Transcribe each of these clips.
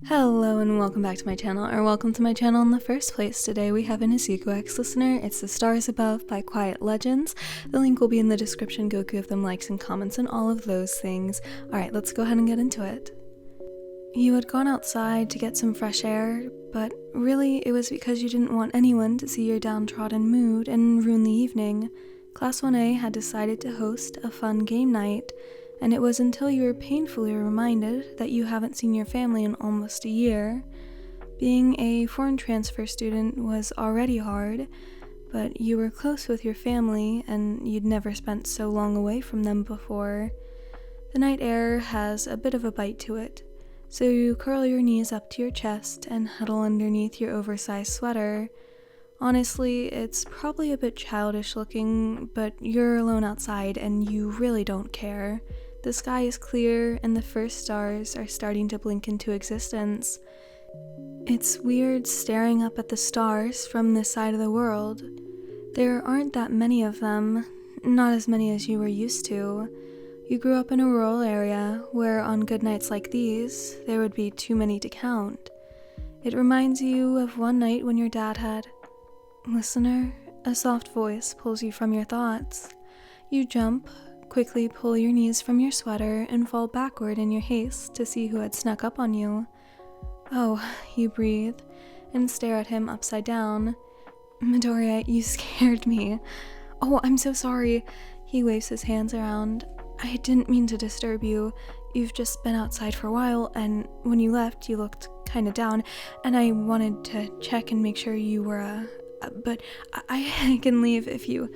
Hello and welcome back to my channel, or welcome to my channel in the first place. Today we have an Izuku X listener. It's The Stars Above by Quiet Legends. The link will be in the description. Go give them likes and comments and all of those things. Alright, let's go ahead and get into it. You had gone outside to get some fresh air, but really it was because you didn't want anyone to see your downtrodden mood and ruin the evening. Class 1A had decided to host a fun game night, and it was until you were painfully reminded that you haven't seen your family in almost a year. Being a foreign transfer student was already hard, but you were close with your family and you'd never spent so long away from them before. The night air has a bit of a bite to it, so you curl your knees up to your chest and huddle underneath your oversized sweater. Honestly, it's probably a bit childish looking, but you're alone outside and you really don't care. The sky is clear and the first stars are starting to blink into existence. It's weird staring up at the stars from this side of the world. There aren't that many of them, not as many as you were used to. You grew up in a rural area where on good nights like these, there would be too many to count. It reminds you of one night when your dad had... Listener, a soft voice pulls you from your thoughts. You jump, quickly pull your knees from your sweater, and fall backward in your haste to see who had snuck up on you. Oh, you breathe, and stare at him upside down. Midoriya, you scared me. Oh, I'm so sorry. He waves his hands around. I didn't mean to disturb you. You've just been outside for a while, and when you left, you looked kinda down, and I wanted to check and make sure you were, but I can leave if you...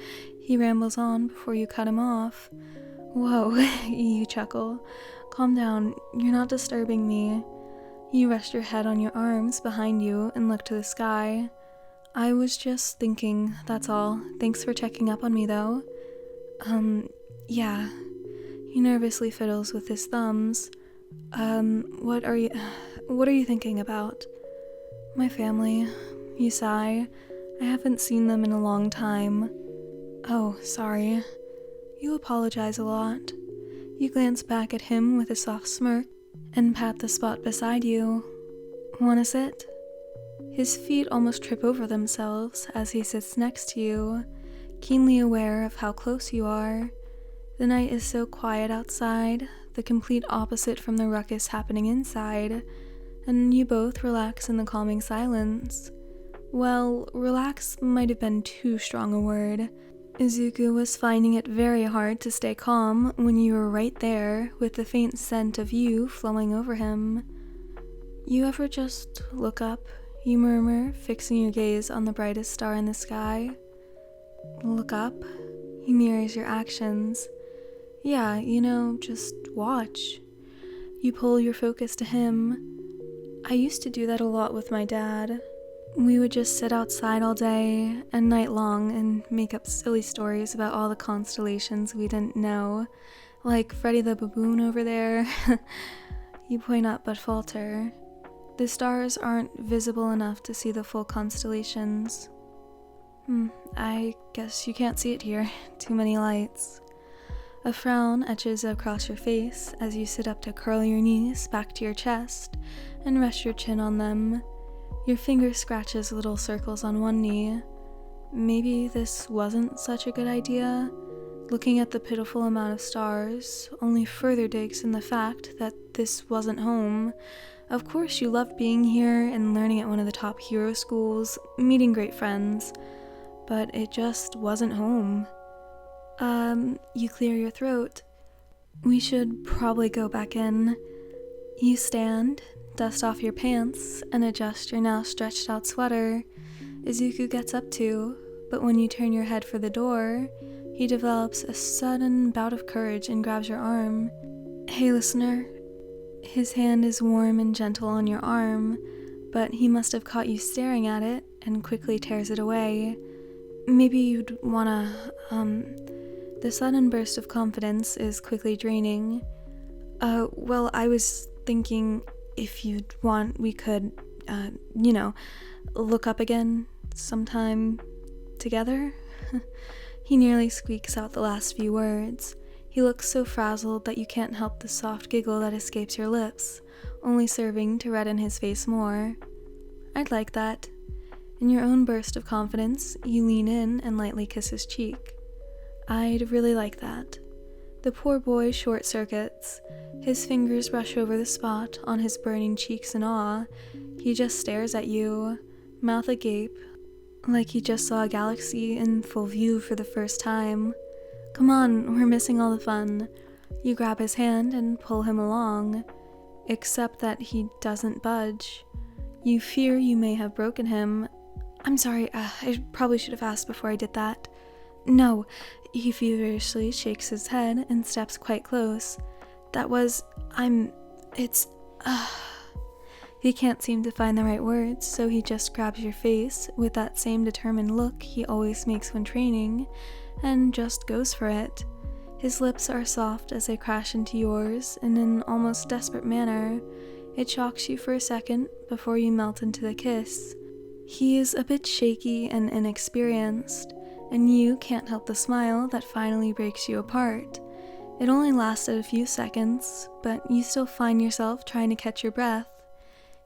He rambles on before you cut him off. Whoa, you chuckle. Calm down, you're not disturbing me. You rest your head on your arms behind you and look to the sky. I was just thinking, that's all. Thanks for checking up on me though. Yeah. He nervously fiddles with his thumbs. What are you thinking about? My family. You sigh. I haven't seen them in a long time. Oh, sorry. You apologize a lot. You glance back at him with a soft smirk and pat the spot beside you. Wanna sit? His feet almost trip over themselves as he sits next to you, keenly aware of how close you are. The night is so quiet outside, the complete opposite from the ruckus happening inside, and you both relax in the calming silence. Well, relax might have been too strong a word. Izuku was finding it very hard to stay calm when you were right there with the faint scent of you flowing over him. You ever just look up, you murmur, fixing your gaze on the brightest star in the sky? Look up? He mirrors your actions. Yeah, just watch. You pull your focus to him. I used to do that a lot with my dad. We would just sit outside all day and night long and make up silly stories about all the constellations we didn't know, like Freddy the Baboon over there. You point up but falter. The stars aren't visible enough to see the full constellations. I guess you can't see it here. Too many lights. A frown etches across your face as you sit up to curl your knees back to your chest and rest your chin on them. Your finger scratches little circles on one knee. Maybe this wasn't such a good idea. Looking at the pitiful amount of stars only further digs in the fact that this wasn't home. Of course you loved being here and learning at one of the top hero schools, meeting great friends, but it just wasn't home. You clear your throat. We should probably go back in. You stand, dust off your pants, and adjust your now stretched out sweater. Izuku gets up too, but when you turn your head for the door, he develops a sudden bout of courage and grabs your arm. Hey listener. His hand is warm and gentle on your arm, but he must have caught you staring at it and quickly tears it away. Maybe you'd wanna, The sudden burst of confidence is quickly draining. Well, I was thinking if you'd want, we could, look up again sometime together. He nearly squeaks out the last few words. He looks so frazzled that you can't help the soft giggle that escapes your lips, only serving to redden his face more. I'd like that. In your own burst of confidence, you lean in and lightly kiss his cheek. I'd really like that. The poor boy short circuits. His fingers brush over the spot on his burning cheeks in awe. He just stares at you, mouth agape, like he just saw a galaxy in full view for the first time. Come on, we're missing all the fun. You grab his hand and pull him along, except that he doesn't budge. You fear you may have broken him. I'm sorry, I probably should have asked before I did that. No, he feverishly shakes his head and steps quite close. He can't seem to find the right words, so he just grabs your face with that same determined look he always makes when training, and just goes for it. His lips are soft as they crash into yours in an almost desperate manner. It shocks you for a second before you melt into the kiss. He is a bit shaky and inexperienced, and you can't help the smile that finally breaks you apart. It only lasted a few seconds, but you still find yourself trying to catch your breath.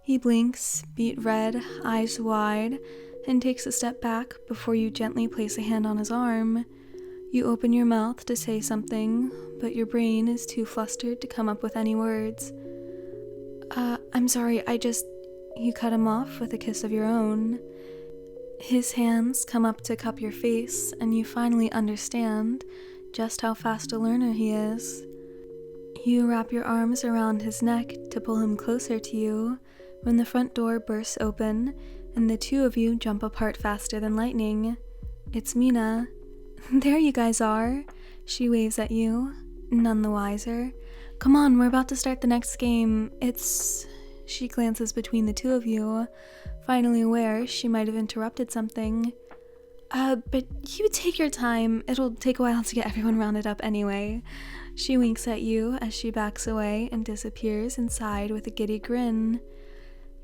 He blinks, beet red, eyes wide, and takes a step back before you gently place a hand on his arm. You open your mouth to say something, but your brain is too flustered to come up with any words. I'm sorry, You cut him off with a kiss of your own. His hands come up to cup your face, and you finally understand just how fast a learner he is. You wrap your arms around his neck to pull him closer to you when the front door bursts open, and the two of you jump apart faster than lightning. It's Mina. There you guys are. She waves at you, none the wiser. Come on, we're about to start the next game. She glances between the two of you, finally aware she might have interrupted something. But you take your time. It'll take a while to get everyone rounded up anyway. She winks at you as she backs away and disappears inside with a giddy grin.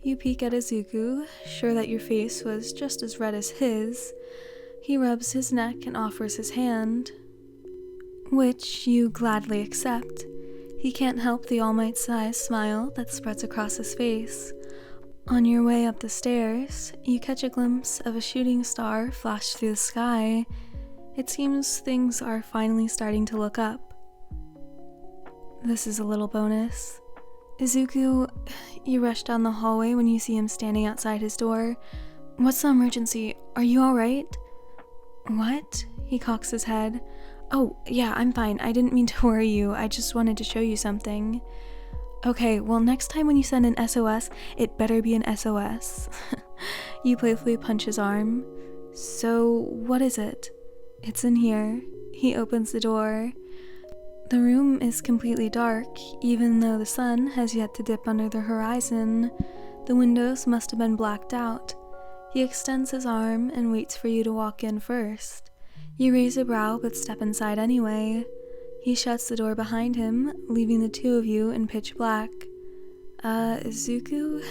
You peek at Izuku, sure that your face was just as red as his. He rubs his neck and offers his hand, which you gladly accept. He can't help the all-might-sized smile that spreads across his face. On your way up the stairs, you catch a glimpse of a shooting star flash through the sky. It seems things are finally starting to look up. This is a little bonus. Izuku, you rush down the hallway when you see him standing outside his door. What's the emergency? Are you alright? What? He cocks his head. Oh, yeah, I'm fine. I didn't mean to worry you. I just wanted to show you something. Okay, well, next time when you send an SOS, it better be an SOS. You playfully punch his arm. So, what is it? It's in here. He opens the door. The room is completely dark, even though the sun has yet to dip under the horizon. The windows must have been blacked out. He extends his arm and waits for you to walk in first. You raise a brow but step inside anyway. He shuts the door behind him, leaving the two of you in pitch black. Izuku?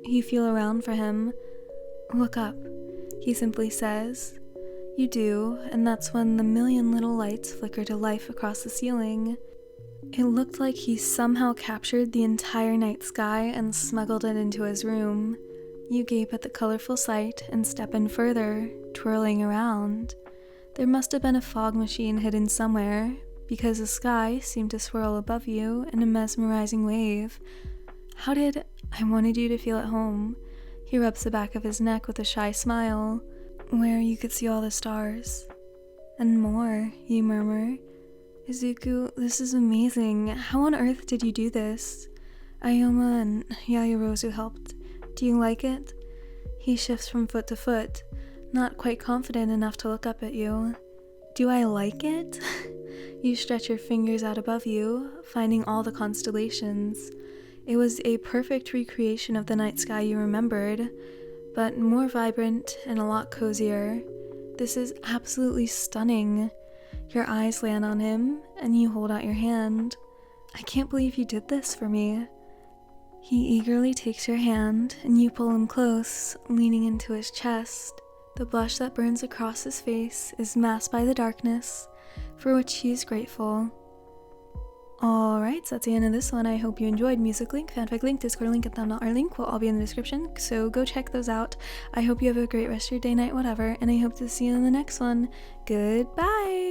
You feel around for him. Look up, he simply says. You do, and that's when the million little lights flicker to life across the ceiling. It looked like he somehow captured the entire night sky and smuggled it into his room. You gape at the colorful sight and step in further, twirling around. There must have been a fog machine hidden somewhere, because the sky seemed to swirl above you in a mesmerizing wave. I wanted you to feel at home. He rubs the back of his neck with a shy smile, where you could see all the stars. And more, you murmur. Izuku, this is amazing. How on earth did you do this? Ayoma and Yayarozu helped. Do you like it? He shifts from foot to foot, not quite confident enough to look up at you. Do I like it? You stretch your fingers out above you, finding all the constellations. It was a perfect recreation of the night sky you remembered, but more vibrant and a lot cozier. This is absolutely stunning. Your eyes land on him, and you hold out your hand. I can't believe you did this for me. He eagerly takes your hand, and you pull him close, leaning into his chest. The blush that burns across his face is masked by the darkness, for which he is grateful. Alright, so that's the end of this one. I hope you enjoyed. Music link, fanfic link, Discord link, and thumbnail art link will all be in the description, so go check those out. I hope you have a great rest of your day, night, whatever, and I hope to see you in the next one. Goodbye!